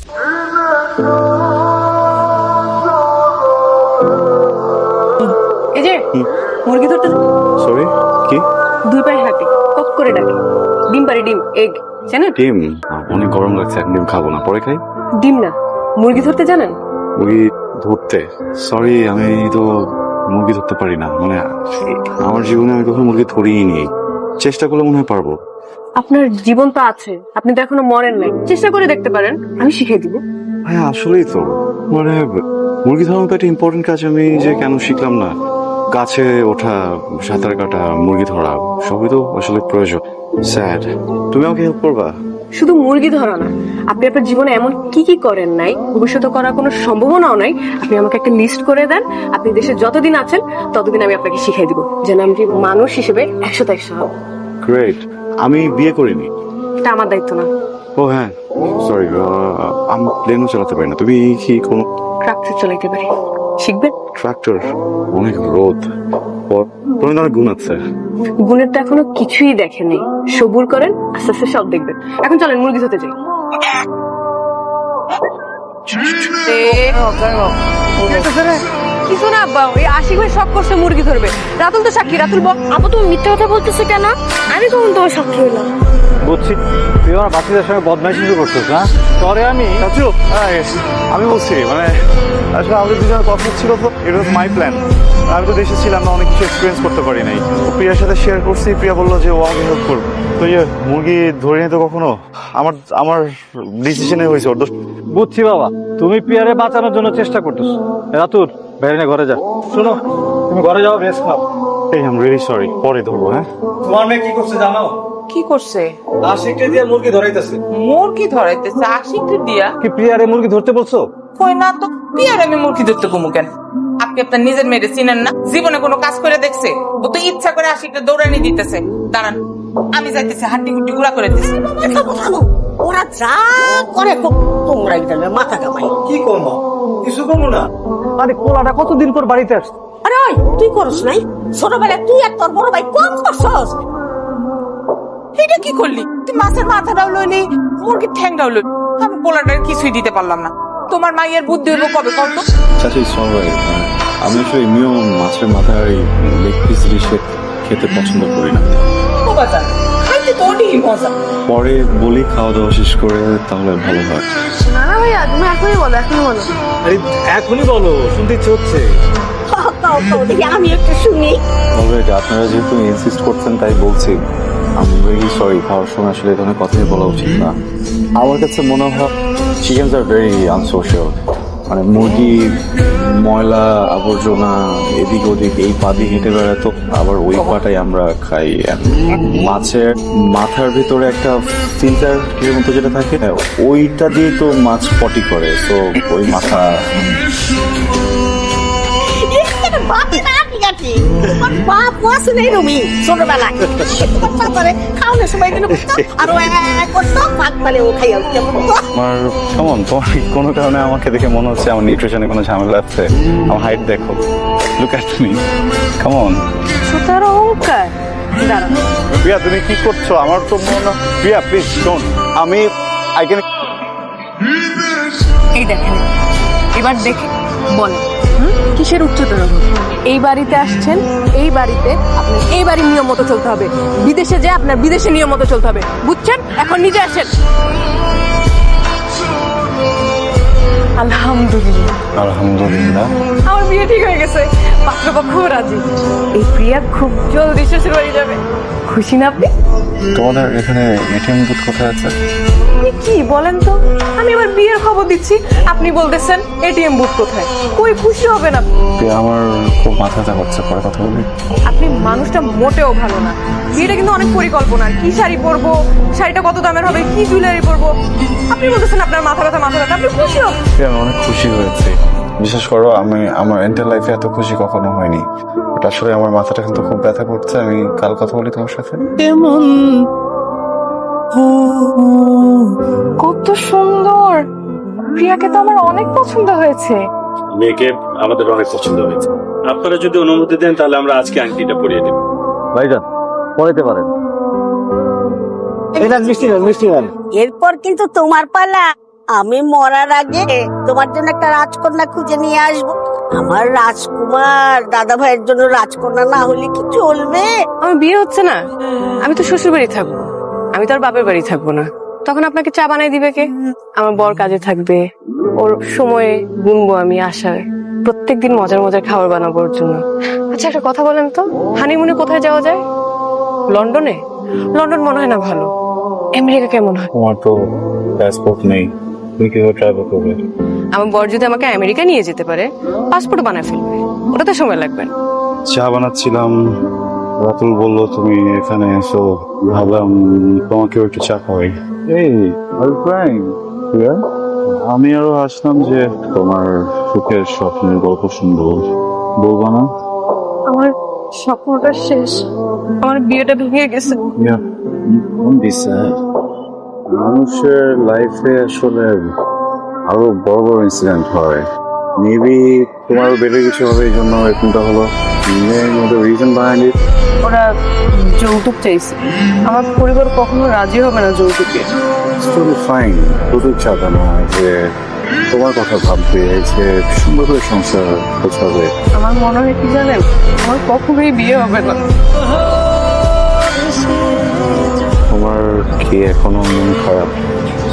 এই যে মুরগি ধরতে সরি, কি? দুই পায়ে হাঁটে, কক করে ডাকে। ডিম পারে, ডিম, এগ জানেন? ডিম? অনেক গরম লাগছে, এখন ডিম খাবো না, পরে খাই। ডিম না, মুরগি ধরতে জানেন? মুরগি ধরতে? সরি, আমি তো মুরগি ধরতে পারি না। মানে আমার জীবনে আমি কখনো মুরগি ধরিই নি। চেষ্টা করলে মনে হয় পারবো। আপনার জীবন তো আছে, আপনি তো এখনো মরেন নাই, চেষ্টা করে দেখতে পারেন, আমি শিখিয়ে দিব। হ্যাঁ আসলেই তো, মানে মুরগি ধরানো তো একটা ইম্পর্টেন্ট কাজ, আমি যে কেন শিখলাম না। গাছে ওঠা, সাঁতার কাটা, মুরগি ধরা সবই তো আসলে প্রয়োজন। স্যাড। তুমি আমাকে হেল্প করবা? শুধু মুরগি ধরা না, আপনি আপনার জীবনে এমন কি কি করেন নাই, ভবিষ্যতে করার কোনো সম্ভাবনাও নাই, আপনি আমাকে একটা লিস্ট করে দেন। আপনি দেশে যতদিন আছেন ততদিন আমি আপনাকে শিখিয়ে দিব, যেন আমি মানুষ হিসেবে 100-100 হব। গ্রেট। আমি বিয়ে করিনি। এটা আমার দায়িত্ব না। ও হ্যাঁ, সরি, আমি প্লেনও চালাতে পারি না। তুমি কি কোনো ট্রাক্টর চালাইতে পারি, শিখবেন? ট্রাক্টর? অনেক রোদ, তোমার অনেক গুণ আছে। গুণের তো এখনো কিছুই দেখেনি, সবুর করেন, আস্তে আস্তে সব দেখবেন। এখন চলেন মুরগি ধরতে যাই। কিছু না আব্বা, ওই আশিক ভাই শখ করছে মুরগি ধরবে। রাতুল তো সাক্ষী, রাতুল বল। আপু তুমি মিথ্যা কথা বলতেছো কেন? আমি কখন তোমার সাক্ষী হইলাম? বুঝছি, তুই আমার বাচ্চাদের সঙ্গে বদমাইশি শুরু করছিস না? পরে আমি আমি বলছি মানে আসলে আমাদের দুজনের কথা ছিল তো, এটা মাই প্ল্যান। আমি তো দেশে ছিলাম না, অনেক কিছু এক্সপিরিয়েন্স করতে পারি নাই। প্রিয়ার সাথে শেয়ার করছি, প্রিয়া বললো যে ও আমাকে হেল্প করবে। তো মুরগি ধরে নিতে কখনো আমার আমার ডিসিশনে হয়েছে ওর দোষ। বুঝছি বাবা, তুমি পিয়ারে বাঁচানোর জন্য চেষ্টা করতেছ। রাতুর বাইরে না, ঘরে যা। শোনো, তুমি ঘরে যাও, রেস্ট নাও। এই আই এম রিয়েলি সরি, পরে ধরবো। হ্যাঁ, তোমার মেয়ে কি করছে জানো? কি করছে? আশিককে দিয়ে মুরগি ধরাইতেছে। মুরগি ধরাইতেছে আশিককে দিয়া? কি প্রিয়ারে মুরগি ধরতে বলছো? কই না তো, পিয়ার আমি মুরগি ধরতে কমু কেন? আপনি আপনার নিজের মেয়েরে চিনেন না? জীবনে কোনো কাজ করে দেখছে? ও তো ইচ্ছা করে আশিককে দৌড়ানি দিতেছে। দাঁড়ান, আমি যাইতেছি, হাড্ডি গুড্ডি গুড়া করে দিচ্ছি। ওরা যা করে তোমরা মাথা কামাই। কি করবো? কিছু করবো না। আরে পোলাটা কতদিন পর বাড়িতে আসছে। আরে ওই তুই করস নাই? ছোটবেলায় তুই আর তোর বড় ভাই কম করছস। এটা কি করলি তুই? মাছের মাথাটাও লইলি, মুরগির ঠ্যাংটাও লইলি, আমি পোলাটার কিছুই দিতে পারলাম না। তোমার মাইয়ের বুদ্ধি হইব কবে কত? চাচি সরি, আমি আসলে এমনিও মাছের মাথার এই লেগ পিস ডিশে খেতে পছন্দ করি না। ও বাজার খাইতে তো অনেক মজা। পরে বলি খাওয়া দাওয়া শেষ করে, তাহলে ভালো হয়। না না ভাইয়া, তুমি এখনই বলো, এখনই বলো। আরে এখনই বলো, শুনতে ইচ্ছে হচ্ছে। আমি একটু শুনি। অলরেডি আপনারা যেহেতু ইনসিস্ট করছেন তাই বলছি। আমি রিয়েলি সরি, খাওয়ার সময় আসলে এই ধরনের কথাই বলা উচিত না। আমার কাছে মনে হয় চিকেনস আর ভেরি আনসোশিয়াল। মানে মুরগি ময়লা আবর্জনা এদিক ওদিক এই পা দিয়ে হেঁটে বেড়াতো, আবার ওই পাটাই আমরা খাই। মাছের মাথার ভিতরে একটা ফিল্টার এর মতো যেটা থাকে, ওইটা দিয়ে তো মাছ পটি করে, তো ওই মাথা। বাপি না ঠিক আছে, তোমার বাপ আছে নাই রুমি ছোটবেলায়। তোমার বাবারে খাওয়ানোর সময় কিন্তু আরো করতো, ভাত পালে ও খাইয়া আমার কেমন, তোমার কোনো কারণে আমাকে দেখে মনে হচ্ছে আমার নিউট্রিশনে কোনো ঝামেলা আছে? আমার হাইট দেখো, লুক অ্যাট মি, কেমন? সুতার অহংকার। দাঁড়াও, প্রিয়া তুমি কি করছো? আমার তো মনে, প্রিয়া প্লিজ শোন, আমি আই ক্যান। এই দেখেন, এবার দেখে বলেন কিসের উচ্চতর? এই বাড়িতে আসছেন, এই বাড়িতে আপনার এই বাড়ির নিয়ম মতো চলতে হবে। বিদেশে যে আপনার বিদেশের নিয়ম মতো চলতে হবে, বুঝছেন? এখন নিজে আসেন। আলহামদুলিল্লাহ। আলহামদুলিল্লাহ। আমার বিয়ে ঠিক হয়ে গেছে, পাত্রপক্ষও রাজি। এই প্রিয়া খুব জলদি শ্বশুর বাড়ি যাবে। খুশি না আপনি? তোমাদের এখানে এটিএম বুথ কোথায় আছে? আপনি কি বলেন তো? আমি আবার বিয়ের খবর দিচ্ছি, আপনি বলতেছেন এটিএম বুথ কোথায়? কই খুশি হবেন আপনি? আমার খুব মাথা ব্যথা করছে, পরে কথা বলি। আপনি মানুষটা মোটেও ভালো না। বিয়েটা কিন্তু অনেক পরিকল্পনা, কি শাড়ি পরবো, শাড়িটা কত দামের হবে, কি জুয়েলারি পরবো। আপনি বলতেছেন আপনার মাথা ব্যথা, মাথা ব্যথা, আপনি খুশি হন? আমি অনেক খুশি হয়েছি, বিশেষ করো আমি আমার এন্টার লাইফে এত খুশি কখনো হয়নি। বাট আসলে আমার মাথাটা কিন্তু খুব ব্যথা করছে। আমি কাল কথা বলি তোমার সাথে। কত সুন্দর, প্রিয়াকে তো আমার অনেক পছন্দ হয়েছে। মেয়েকে আমাদের অনেক পছন্দ হয়েছে। আপনারা যদি অনুমতি দেন তাহলে আমরা আজকে আংটিটা পরিয়ে দেব। ভাইজান পড়াইতে পারেন। এই না মিষ্টি নেন, মিষ্টি নেন। এরপর কিন্তু তোমার পালা। আমি মরার আগে তোমার জন্য একটা রাজকন্যা খুঁজে নিয়ে আসবো। আমার রাজকুমার দাদা ভাইয়ের জন্য রাজকন্যা না হলে কি চলবে? আমার বিয়ে হচ্ছে না, আমি তো শ্বশুর বাড়ি থাকবো, আমি তো আর বাপের বাড়ি থাকবো না। তখন আপনাকে চা বানাই দিবে কে? আমার বর কাজে থাকবে, ওর সময়ে গুনবো আমি আসার, প্রত্যেকদিন মজার মজার খাবার বানাবো ওর জন্য। আচ্ছা একটা কথা বলেন তো, হানিমুনে কোথায় যাওয়া যায়? লন্ডনে? লন্ডন মনে হয় না ভালো, আমেরিকা কেমন হয়? তোমার তো পাসপোর্ট নেই, তুমি কিভাবে ট্রাভেল করবে? আমার বর যদি আমাকে আমেরিকা নিয়ে যেতে পারে, পাসপোর্ট বানায় ফেলবে, ওটাতে সময় লাগবে না। চা বানাচ্ছিলাম, রাতুল বললো তুমি এখানে এসো, ভাবলাম তোমাকেও একটু চা খাওয়াই। এই আমি আরো আসলাম যে তোমার সুখের স্বপ্নের গল্প শুনবো, বলবো না? আমার স্বপ্নটা শেষ, আমার বিয়েটা ভেঙে গেছে। মানুষের লাইফে আসলে আরো বড় বড় ইনসিডেন্ট হয়, মেবি তোমারও বেড়ে কিছু হবে, এই জন্য এরকমটা হলো। রিজন বিহাইন্ড ইট, ওরা যৌতুক চাইছে, আমার পরিবার কখনো রাজি হবে না যৌতুকে। ফাইন, শুধু চাবে না যে তোমার কথা ভাববে, যে সুন্দর করে সংসার গোছাবে। আমার মনে হয় কি জানেন, আমার কখনোই বিয়ে হবে না। তোমার কি এখনো মন খারাপ?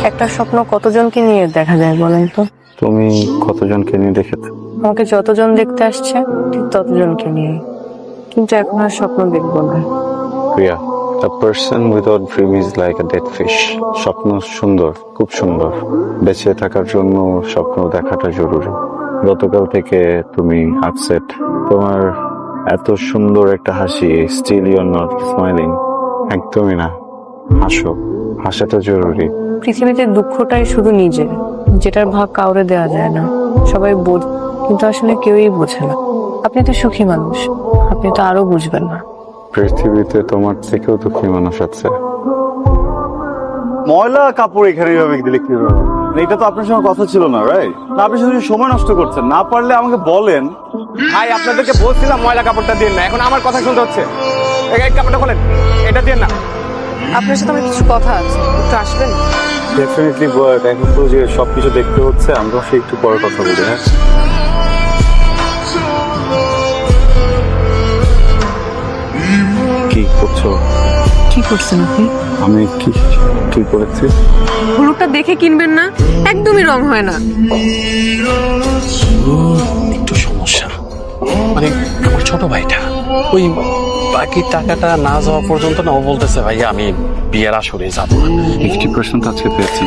একটা স্বপ্ন কতজনকে নিয়ে দেখা যায় বলেন তো? তুমি কতজনকে নিয়ে দেখেছো? আমাকে যতজন দেখতে আসছে ঠিক ততজনকে নিয়ে, কিন্তু এখন আর স্বপ্ন দেখবো না। প্রিয়া, a person without dream is like a dead fish. স্বপ্ন সুন্দর, খুব সুন্দর, বেঁচে থাকার জন্য স্বপ্ন দেখাটা জরুরি। গতকাল থেকে তুমি আপসেট, তোমার এত সুন্দর একটা হাসি, still you are not smiling. একদমই না, হাসো, হাসাটা জরুরি। পৃথিবীতে দুঃখটাই শুধু নিজের, যেটার ভাগ কাউরে দেওয়া যায় না। সবাই বোঝে কিন্তু আসলে কেউই বোঝে না। আপনি তো সুখী মানুষ, আপনি তো আরো বুঝবেন না। পৃথিবীতে তোমার থেকেও দুঃখী মানুষ আছে। ময়লা কাপড় এখানে এভাবে দিলে কি হবে? এটা তো আপনার সঙ্গে কথা ছিল না, রাইট? না, আপনি শুধু সময় নষ্ট করছেন। না পারলে আমাকে বলেন। ভাই আপনাদেরকে বলছিলাম ময়লা কাপড়টা দিন না, এখন আমার কথা শুনতে হচ্ছে। এই কাপড়টা খোলেন, এটা দিন না। আপনার সাথে আমার কিছু কথা আছে, একটু আসবেন? ডেফিনেটলি বাট এখন তো যে সবকিছু দেখতে হচ্ছে, আমরা সে একটু পরে কথা বলি। হ্যাঁ, কি করছো? কি করছেন আপনি? আমি কি করেছি? হলুদটা দেখে কিনবেন না, একদমই রং হয় না। একটু সমস্যা, মানে আমার ছোট ভাইটা ওই বাকি টাকাটা না যাওয়া পর্যন্ত না ও বলতেছে ভাইয়া আমি বিয়ের আসরে যাবো না। 50% আজকে পেয়েছেন,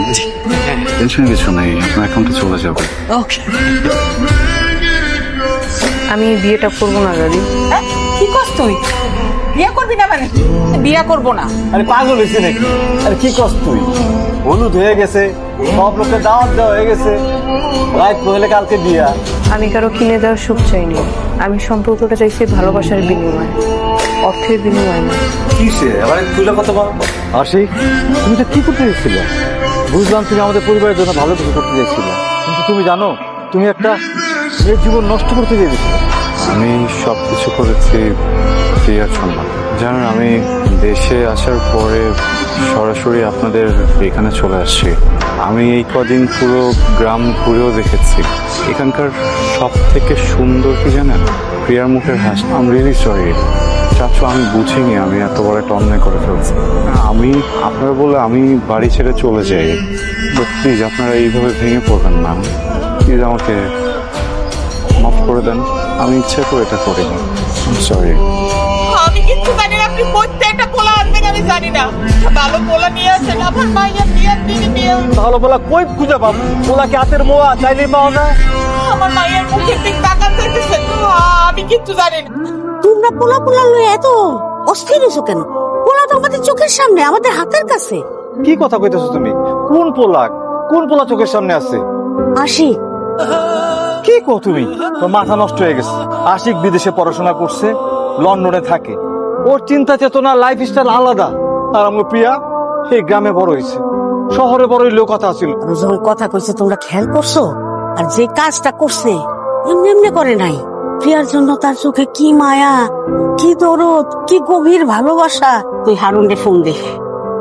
টেনশন কিছু নেই, আপনার অ্যাকাউন্টে চলে যাবে। ওকে, আমি বিয়েটা করবো না দাদি। কি করছ তুই? বিয়ে করবি না মানে? বিয়ে করবো না। আরে পাগল হয়েছে নাকি? আরে কি কষ্ট তুই? হলুদ হয়ে গেছে, সব লোকের দাওয়াত দেওয়া হয়ে গেছে, রাত হলে কালকে বিয়া। আমি কারো কিনে দেওয়ার সুখ চাইনি, আমি সম্পর্কটা চাইছি ভালোবাসার বিনিময়, অর্থের বিনিময় না। কিসে এবারে তুলে কত বল? আশিক, তুমি তো কি করতে চাইছিলে? বুঝলাম তুমি আমাদের পরিবারের জন্য ভালো কিছু করতে চাইছিলে, কিন্তু তুমি জানো তুমি একটা মেয়ের জীবন নষ্ট করতে চেয়েছিলে। আমি সবকিছু করেছি প্রিয়ার জন্য। জানেন, আমি দেশে আসার পরে সরাসরি আপনাদের এখানে চলে আসছি। আমি এই কদিন পুরো গ্রাম ঘুরেও দেখেছি। এখানকার সব থেকে সুন্দর কি জানেন? প্রিয়ার মুখের হাসি। আই এম রিয়েলি সরি চাচু, আমি বুঝিনি আমি এত বড় একটা অন্যায় করে ফেলছি। আমি আপনারা বলে আমি বাড়ি ছেড়ে চলে যাই, প্লিজ আপনারা এইভাবে ভেঙে পড়বেন না। প্লিজ আমাকে মাফ করে দেন, আমি ইচ্ছে করে এটা করিনি। সরি। আমি কিন্তু জানি না আপনি প্রত্যেকটা পোলা আনবেন, আমি জানি না। ভালো পোলা নিয়ে আসেন, আমার মাইয়া বিয়ের দিনে বিয়ে হইল। ভালো বলা কই খুঁজে পাবো? ওলাকে হাতের মোয়া চাইলেই পাওয়া যায়। আমার মাইয়ের মুখের দিক তাকান চাইতেছে, আমি কিন্তু জানি না। তোমরা পোলা পোলা লয়ে এত অস্থির হয়েছো কেন? পোলা তো আমাদের চোখের সামনে, আমাদের হাতের কাছে। কি কথা কইতেছো তুমি? কোন পোলা চোখের সামনে আছে? আশিক, কি কো তুমি? তোর মাথা নষ্ট হয়ে গেছে। আশিক বিদেশে পড়াশোনা করছে, লন্ডনে থাকে, ওর চিন্তা চেতনা লাইফ স্টাইল আলাদা। আর আমার প্রিয়া এই গ্রামে বড় হয়েছে, শহরে বড় হইলেও কথা ছিল। আমি যখন কথা কইছে তোমরা খেয়াল করছো? আর যে কাজটা করছে এমনি এমনি করে নাই। প্রিয়ার জন্য তার চোখে কি মায়া, কি দরদ, কি গভীর ভালোবাসা। তুই হারুনরে ফোন দে,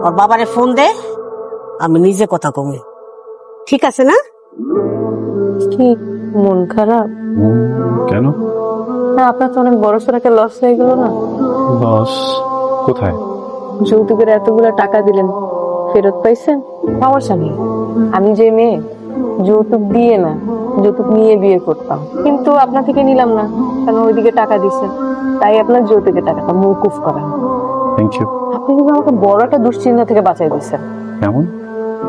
ওর বাবারে ফোন দে, আমি নিজে কথা কমে। ঠিক আছে না? কি মন খারাপ? কেন? না, আপনার তো অনেক বড় সড় একটা লস হয়ে গেল না। বস কোথায়? যৌতুকের এতগুলো টাকা দিলেন, ফেরত পাইছেন? সমস্যা নেই, আমি যে মেয়ে যৌতুক দিয়ে না, যৌতুক নিয়ে বিয়ে করতাম, কিন্তু আপনার থেকে নিলাম না, কারণ ওইদিকে টাকা দিচ্ছেন, তাই আপনার যৌতুকের টাকাটা মৌকুফ করেন। Thank you. আপনি কিন্তু আমাকে বড় একটা দুশ্চিন্তা থেকে বাঁচাই দিচ্ছেন। কেমন?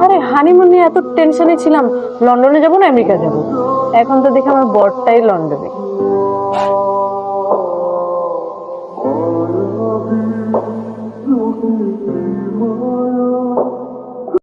আরে হানিমুন নিয়ে এত টেনশনে ছিলাম, লন্ডনে যাব না আমেরিকা যাব, এখন তো দেখি আমার বরটাই লন্ডনে।